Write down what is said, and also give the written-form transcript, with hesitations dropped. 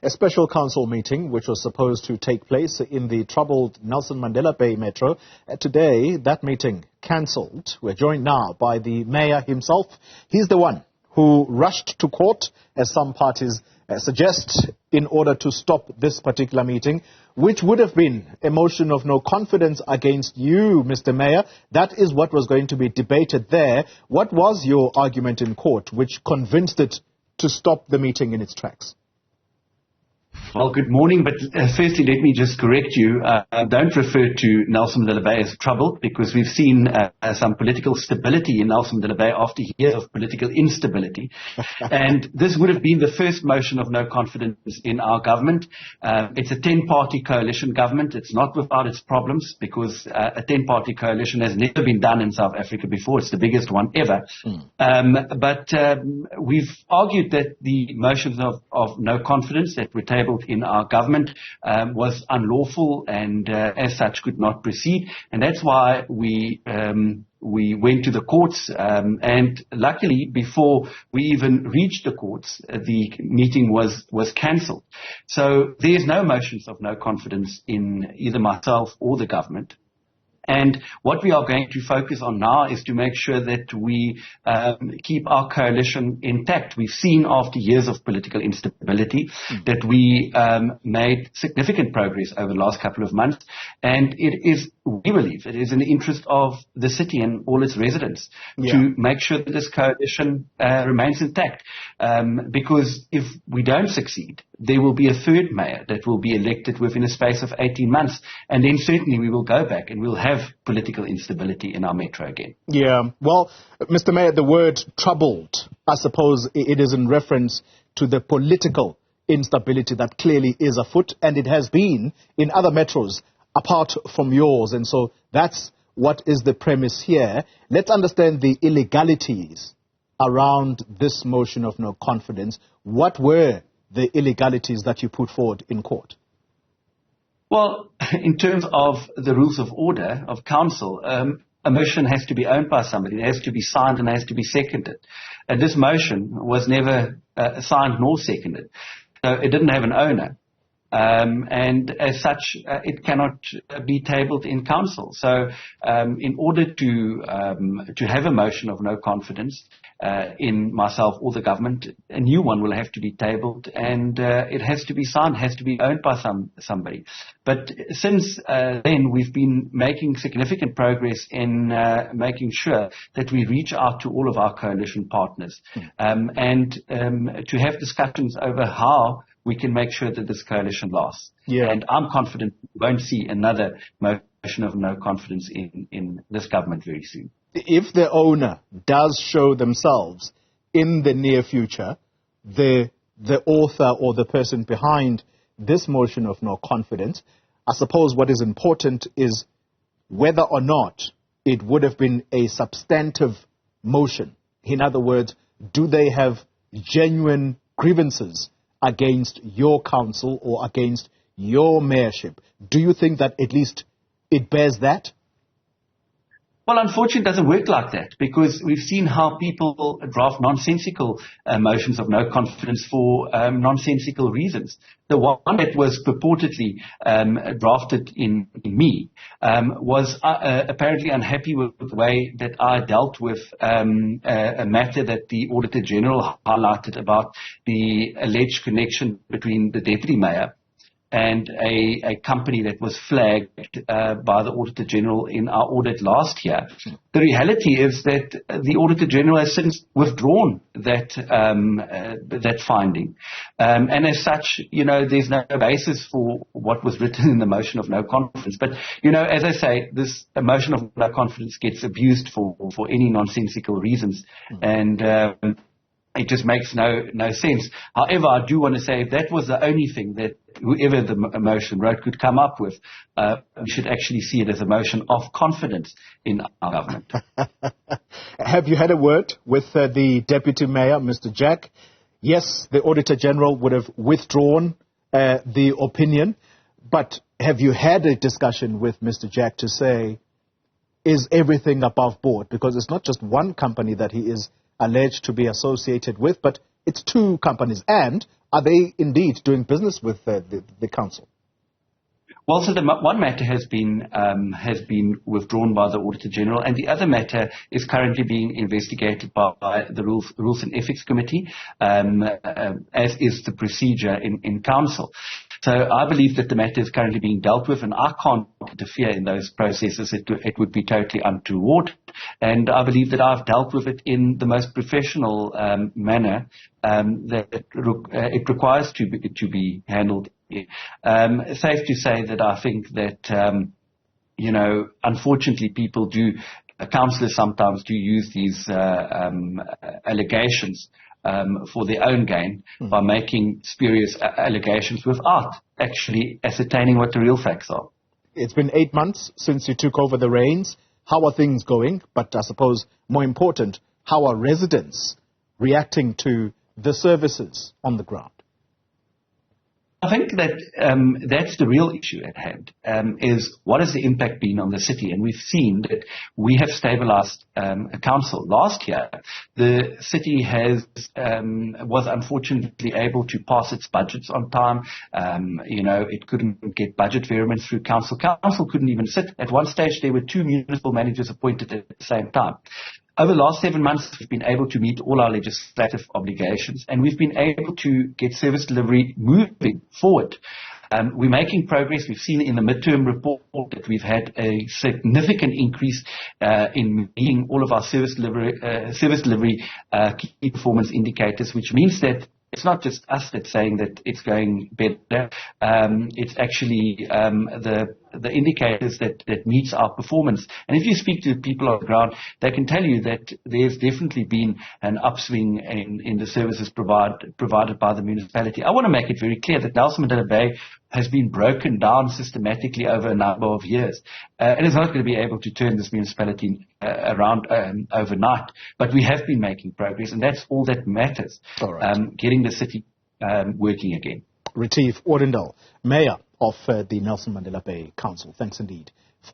A special council meeting which was supposed to take place in the troubled Nelson Mandela Bay Metro. Today, that meeting cancelled. We're joined now by the mayor himself. He's the one who rushed to court, as some parties suggest, in order to stop this particular meeting, which would have been a motion of no confidence against you, Mr. Mayor. That is what was going to be debated there. What was your argument in court which convinced it to stop the meeting in its tracks? Well, good morning, but firstly, let me just correct you. Don't refer to Nelson Mandela Bay as troubled, because we've seen some political stability in Nelson Mandela Bay after years of political instability. And this would have been the first motion of no confidence in our government. It's a 10-party coalition government. It's not without its problems, because a 10-party coalition has never been done in South Africa before. It's the biggest one ever. But we've argued that the motions of no confidence that were tabled in our government was unlawful and as such could not proceed, and that's why we went to the courts, and luckily before we even reached the courts the meeting was cancelled. So there's no motions of no confidence in either myself or the government. And what we are going to focus on now is to make sure that we keep our coalition intact. We've seen after years of political instability that we made significant progress over the last couple of months. And we believe it is in the interest of the city and all its residents to make sure that this coalition remains intact. Because if we don't succeed, there will be a third mayor that will be elected within a space of 18 months. And then certainly we will go back and we'll have political instability in our metro again. Yeah, well, Mr. Mayor, the word troubled, I suppose it is in reference to the political instability that clearly is afoot, and it has been in other metros apart from yours. And so that's what is the premise here. Let's understand the illegalities around this motion of no confidence. What were the illegalities that you put forward in court? Well, in terms of the rules of order of council, a motion has to be owned by somebody. It has to be signed and has to be seconded. And this motion was never signed nor seconded. So it didn't have an owner. And as such, it cannot be tabled in council. So in order to have a motion of no confidence in myself or the government, a new one will have to be tabled, and it has to be signed, has to be owned by somebody. But since then, we've been making significant progress in making sure that we reach out to all of our coalition partners and to have discussions over how we can make sure that this coalition lasts. And I'm confident we won't see another motion of no confidence in this government very soon. If the owner does show themselves in the near future, the author or the person behind this motion of no confidence, I suppose what is important is whether or not it would have been a substantive motion. In other words, do they have genuine grievances against your council or against your mayorship? Do you think that at least it bears that? Well, unfortunately, it doesn't work like that, because we've seen how people draft nonsensical motions of no confidence for nonsensical reasons. The one that was purportedly drafted in me was apparently unhappy with the way that I dealt with a matter that the auditor-general highlighted about the alleged connection between the deputy mayor and a company that was flagged by the Auditor-General in our audit last year. The reality is that the Auditor-General has since withdrawn that finding. And as such, there's no basis for what was written in the motion of no confidence. But, as I say, this motion of no confidence gets abused for any nonsensical reasons. And it just makes no sense. However, I do want to say if that was the only thing that whoever the motion wrote could come up with, we should actually see it as a motion of confidence in our government. Have you had a word with the Deputy Mayor, Mr. Jack? Yes, the Auditor-General would have withdrawn the opinion, but have you had a discussion with Mr. Jack to say, is everything above board? Because it's not just one company that he is alleged to be associated with, but it's two companies. And Are they indeed doing business with the council? Well, so the one matter has been withdrawn by the auditor-general, and the other matter is currently being investigated by the Rules and Ethics Committee, as is the procedure in council. So I believe that the matter is currently being dealt with, and I can't interfere in those processes. It would be totally untoward, and I believe that I've dealt with it in the most professional manner that it requires to be handled. Safe to say that I think that, unfortunately councillors sometimes do use these allegations for their own gain by making spurious allegations without actually ascertaining what the real facts are. It's been 8 months since you took over the reins. How are things going? But I suppose more important, how are residents reacting to the services on the ground? I think that that's the real issue at hand, is what has the impact been on the city? And we've seen that we have stabilized a council. Last year, the city was unfortunately able to pass its budgets on time. It couldn't get budget variance through council. Council couldn't even sit. At one stage, there were 2 municipal managers appointed at the same time. Over the last 7 months, we've been able to meet all our legislative obligations, and we've been able to get service delivery moving forward. We're making progress. We've seen in the midterm report that we've had a significant increase in meeting all of our service delivery key performance indicators, which means that it's not just us that's saying that it's going better. It's actually the indicators that meets our performance. And if you speak to people on the ground, they can tell you that there's definitely been an upswing in the services provided by the municipality. I want to make it very clear that Nelson Mandela Bay has been broken down systematically over a number of years. And it's not going to be able to turn this municipality around overnight. But we have been making progress, and that's all that matters. All right. Getting the city working again. Retief Odendaal, Mayor of the Nelson Mandela Bay Council. Thanks indeed.